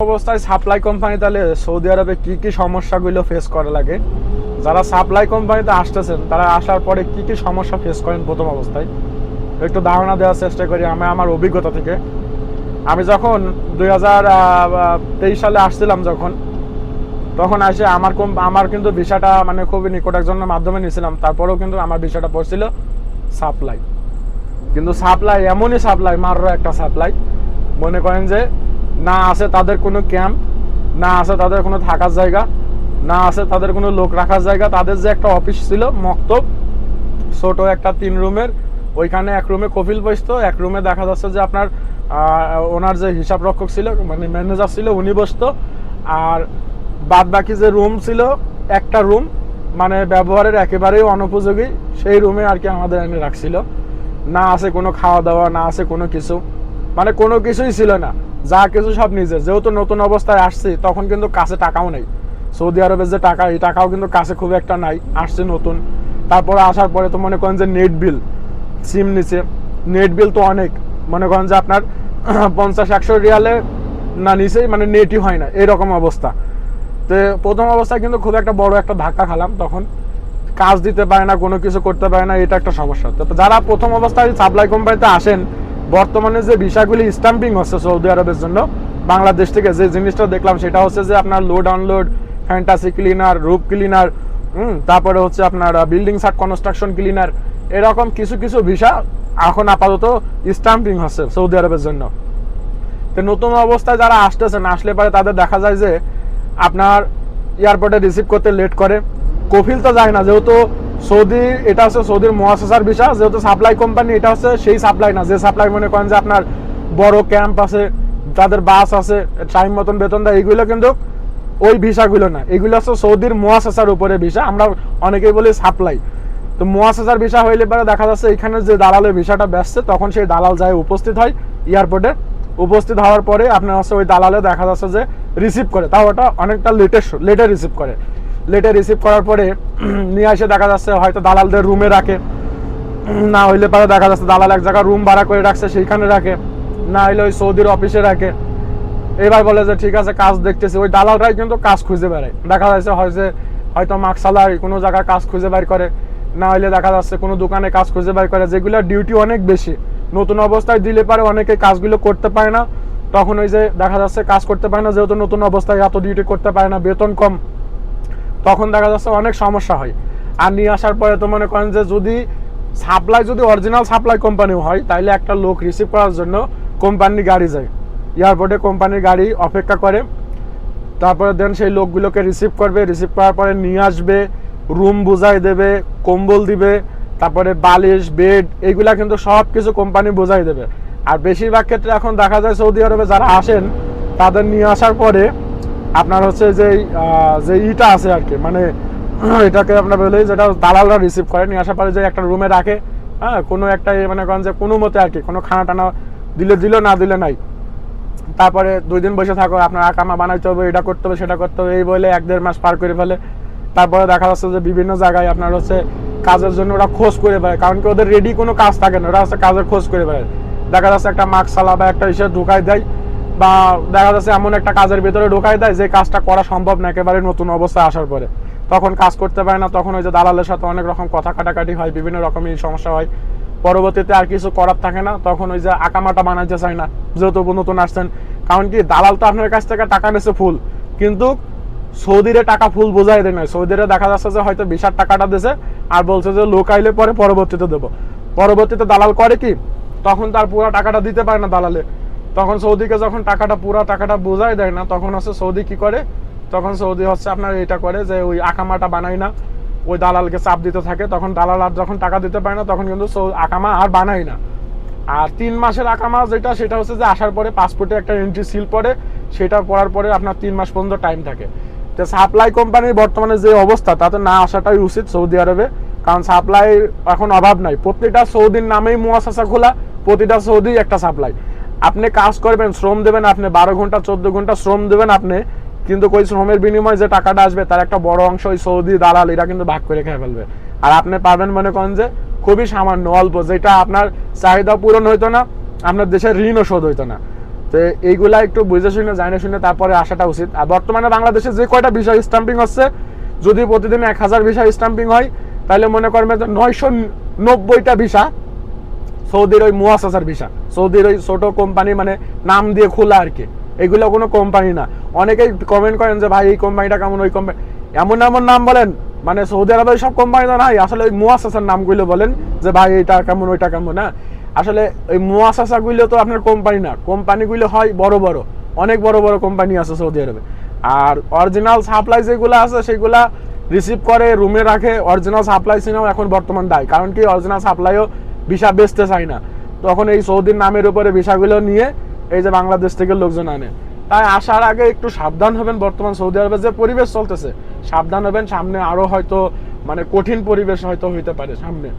অবস্থায় supply company তাহলে Saudi আরবে কি কি সমস্যাগুলো ফেস করা লাগে, যারা সাপ্লাই কোম্পানিতে আসতেছেন তারা আসার পরে কি কি সমস্যা ফেস করেন প্রথম অবস্থায় একটু ধারণা দেওয়ার চেষ্টা করি আমি আমার অভিজ্ঞতা থেকে। আমি যখন 2023 সালে আসছিলাম তখন এসে আমার কিন্তু ভিসাটা মানে খুবই নিকট একজনের মাধ্যমে নিয়েছিলাম, তারপরেও কিন্তু আমার ভিসাটা পড়ছিল সাপ্লাই। কিন্তু সাপ্লাই এমনই সাপ্লাই, মারো একটা সাপ্লাই, মনে করেন যে না আছে তাদের কোনো ক্যাম্প, না আছে তাদের কোনো থাকার জায়গা, না আছে তাদের কোনো লোক রাখার জায়গা। তাদের যে একটা অফিস ছিল মক্তব, ছোট একটা 3 রুমের, ওইখানে এক রুমে কফিল বসতো, এক রুমে দেখা যাচ্ছে যে আপনার ওনার যে হিসাব রক্ষক ছিল মানে ম্যানেজার ছিল উনি বসতো, আর বাদ বাকি যে রুম ছিল একটা রুম মানে ব্যবহারের একেবারেই অনুপযোগী, সেই রুমে আর কি আমাদের এনে রাখছিল। না আছে কোনো খাওয়া দাওয়া, না আছে কোনো কিছু, মানে কোনো কিছুই ছিল না, যা কিছু সব নিজের। যেহেতু নতুন অবস্থায় আসছি তখন কিন্তু কাছে টাকাও নেই, সৌদি আরবের যে টাকা এই টাকাও কিন্তু কাছে খুব একটা নাই, আসছে নতুন। তারপরে আসার পরে তো মনে করেন যে নেট বিল, সিম নিচে নেট বিল তো অনেক, মনে করেন যে আপনার 50-100 রিয়ালে না নিচেই মানে নেটই হয় না, এরকম অবস্থা। তো প্রথম অবস্থায় কিন্তু খুব একটা বড় একটা ধাক্কা খালাম, তখন কাজ দিতে পারে না, কোনো কিছু করতে পারে না, এটা একটা সমস্যা। তো যারা প্রথম অবস্থায় সাপ্লাই কোম্পানিতে আসেন, বর্তমানে যে ভিসাগুলি স্ট্যাম্পিং হচ্ছে সৌদি আরবের জন্য বাংলাদেশ থেকে, যে জিনিসটা দেখলাম সেটা হচ্ছে যে আপনার লোড আনলোড, ফ্যান্টাসি ক্লিনার, রুপ ক্লিনার, তারপরে হচ্ছে আপনার বিল্ডিং সাইট কনস্ট্রাকশন ক্লিনার, এরকম কিছু কিছু ভিসা এখন আপাতত স্ট্যাম্পিং হচ্ছে সৌদি আরবের জন্য। তো নতুন অবস্থায় যারা আসতেছেন, আসলে পরে তাদের দেখা যায় যে আপনার এয়ারপোর্টে রিসিভ করতে লেট করে, কফিল তো যায় না, যেহেতু সৌদি এটা হচ্ছে সৌদির মুআসাসার ভিসা, যেহেতু সাপ্লাই কোম্পানি এটা হচ্ছে সেই সাপ্লাই না যে সাপ্লাই মনে করেন যে আপনার বড় ক্যাম্প আছে, যাদের বাস আছে, টাইম মতন বেতন দেয়, এইগুলো কিন্তু ওই ভিসাগুলো না, এগুলো হচ্ছে সৌদির মুআসাসার উপরে ভিসা, আমরা অনেকেই বলি সাপ্লাই। তো মুআসাসার ভিসা হইলে পরে দেখা যাচ্ছে এখানে যে দালালের ভিসাটা বেচছে তখন সেই দালাল যায় উপস্থিত হয় এয়ারপোর্টে, উপস্থিত হওয়ার পরে আপনার হচ্ছে ওই দালালে দেখা যাচ্ছে যে রিসিভ করে, তাও ওটা অনেকটা লেটে রিসিভ করে। লেটে রিসিভ করার পরে নিয়ে এসে দেখা যাচ্ছে হয়তো দালালদের রুমে রাখে, না হইলে পরে দেখা যাচ্ছে দালাল এক জায়গায় রুম ভাড়া করে রাখছে সেইখানে রাখে, না হইলে ওই সৌদির অফিসে রাখে। এবার বলে যে ঠিক আছে কাজ দেখতেছি, ওই দালালরাই কিন্তু কাজ খুঁজে বেড়ায়, দেখা যাচ্ছে হয়তো মাকসালায় কোনো জায়গায় কাজ খুঁজে বের করে, না হইলে দেখা যাচ্ছে কোনো দোকানে কাজ খুঁজে বের করে, যেগুলো ডিউটি অনেক বেশি। নতুন অবস্থায় দিলে পারে অনেকে কাজগুলো করতে পারে না, তখন ওই যে দেখা যাচ্ছে কাজ করতে পারে না, যেহেতু নতুন অবস্থায় এত ডিউটি করতে পারে না, বেতন কম, তখন দেখা যাচ্ছে অনেক সমস্যা হয়। আর নিয়ে আসার পরে তো মনে করেন যে যদি অরিজিনাল সাপ্লাই কোম্পানিও হয়, তাহলে একটা লোক রিসিভ করার জন্য কোম্পানির গাড়ি যায় এয়ারপোর্টে, কোম্পানির গাড়ি অপেক্ষা করে, তারপরে দেন সেই লোকগুলোকে রিসিভ করবে, রিসিভ করার পরে নিয়ে আসবে, রুম বুঝাই দেবে, কম্বল দিবে, তারপরে বালিশ, বেড, এইগুলা কিন্তু সব কিছু কোম্পানি বোঝাই দেবে। আর বেশিরভাগ ক্ষেত্রে এখন দেখা যায় সৌদি আরবে যারা আসেন তাদের নিয়ে আসার পরে আপনার হচ্ছে যে ইটা আছে আর কি, মানে এটাকে আপনার বলি যেটা দালালরা রিসিভ করে, নিয়ে আসার পরে যে একটা রুমে রাখে, হ্যাঁ, কোনো একটা মানে করেন যে কোনো মতে আর কি, কোনো খানা টানা দিল না দিলে নাই, তারপরে 2 দিন বসে থাকো, আপনার আকামা বানাইতে হবে, এটা করতে হবে সেটা করতে হবে, এই বলে 1-1.5 মাস পার করে ফেলে। তারপরে দেখা যাচ্ছে যে বিভিন্ন জায়গায় আপনার হচ্ছে কাজের জন্য ওরা খোঁজ করে বেড়ায়, কারণ কি ওদের রেডি কোনো কাজ থাকে না, ওরা হচ্ছে কাজের খোঁজ করে বেড়ায়। দেখা যাচ্ছে একটা মাকসালা বা একটা ইসে ঢুকাই দেয়, বা দেখা যাচ্ছে এমন একটা কাজের ভিতরে ঢুকাই দেয় যে কাজটা করা সম্ভব না একেবারে নতুন অবস্থায় আসার পরে, তখন কাজ করতে পারে না, তখন ওই যে দালালের সাথে অনেক রকম কথা কাটাকাটি হয়, বিভিন্ন রকমের সমস্যা হয়, পরবর্তীতে আর কিছু করার থাকে না, তখন ওই যে আকামাটা বানাইতে চায় না, যেহেতু নতুন আসছেন। কারণ কি দালাল তো আপনার কাছ থেকে টাকা নিচ্ছে ফুল, কিন্তু সৌদিরে টাকা ফুল বোঝাই দেয় না, সৌদিরে দেখা যাচ্ছে যে হয়তো ভিসার টাকাটা দিয়েছে আর বলছে যে লোক আইলে পরে পরবর্তীতে দেবো, পরবর্তীতে দালাল করে কি তখন তার পুরো টাকাটা দিতে পারে না দালালে, তখন সৌদিকে যখন পুরো টাকাটা বোঝাই দেয় না, তখন হচ্ছে সৌদি কি করে, তখন সৌদি হচ্ছে আপনার এটা করে যে ওই আকামাটা বানায় না, ওই দালালকে চাপ দিতে থাকে, তখন দালাল আর যখন টাকা দিতে পারে না তখন কিন্তু আকামা আর বানায় না। আর 3 মাসের আকামা সেটা হচ্ছে যে আসার পরে পাসপোর্টে একটা এন্ট্রি সিল পড়ে, সেটা পড়ার পরে আপনার 3 মাস পর্যন্ত টাইম থাকে। তো সাপ্লাই কোম্পানির বর্তমানে যে অবস্থা তাতে না আসাটাই উচিত সৌদি আরবে, কারণ সাপ্লাই এখন অভাব নাই, প্রতিটা সৌদির নামেই মুআসাসা খোলা, প্রতিটা সৌদি একটা সাপ্লাই। আপনি কাজ করবেন, শ্রম দেবেন, আপনি 12 ঘন্টা 14 ঘন্টা শ্রম দেবেন আপনি, কিন্তু ওই শ্রমের বিনিময়ে যে টাকাটা আসবে তার একটা বড় অংশ ওই সৌদি দালাল এরা কিন্তু ভাগ করে খেয়ে ফেলবে, আর আপনি পাবেন মনে করেন যে খুবই সামান্য অল্প, যেটা আপনার চাহিদা পূরণ হইতো না, আপনার দেশের ঋণও শোধ হইতো না। তো এইগুলা একটু বুঝে শুনে জানে শুনে তারপরে আসাটা উচিত। আর বর্তমানে বাংলাদেশে যে কয়টা ভিসা স্টাম্পিং হচ্ছে, যদি প্রতিদিন 1000 ভিসা স্টাম্পিং হয়, তাহলে মনে করবেন 990টা ভিসা সৌদির ওই মুয়াসাসার ভিসা, সৌদির ওই ছোট কোম্পানি, মানে নাম দিয়ে খোলা আর কি, এগুলো কোনো কোম্পানি না। অনেকেই কমেন্ট করেন যে ভাই এই কোম্পানিটা কেমন, ওই কোম্পানি এমন এমন নাম বলেন, মানে সৌদি আরবে সব কোম্পানি তো নাই, আসলে ওই মুয়াসাসার নামগুলো বলেন যে ভাই এটা কেমন ওইটা কেমন। না, আসলে ওই মুয়াসাসাগুলো তো আপনার কোম্পানি না, কোম্পানিগুলো হয় বড় বড়, অনেক বড় বড় কোম্পানি আছে সৌদি আরবে। আর অরিজিনাল সাপ্লাই যেগুলো আছে সেগুলা রিসিভ করে রুমে রাখে, অরিজিনাল সাপ্লাই সিনেও এখন বর্তমান দায়, কারণ কি অরিজিনাল সাপ্লাইও ভিসা বেচতে চায় না, তখন এই সৌদির নামের উপরে ভিসাগুলো নিয়ে এই যে বাংলাদেশ থেকে লোকজন আনে। তাই আসার আগে একটু সাবধান হবেন, বর্তমান সৌদি আরবে যে পরিবেশ চলতেছে সাবধান হবেন, সামনে আরো হয়তো মানে কঠিন পরিবেশ হয়তো হইতে পারে সামনে।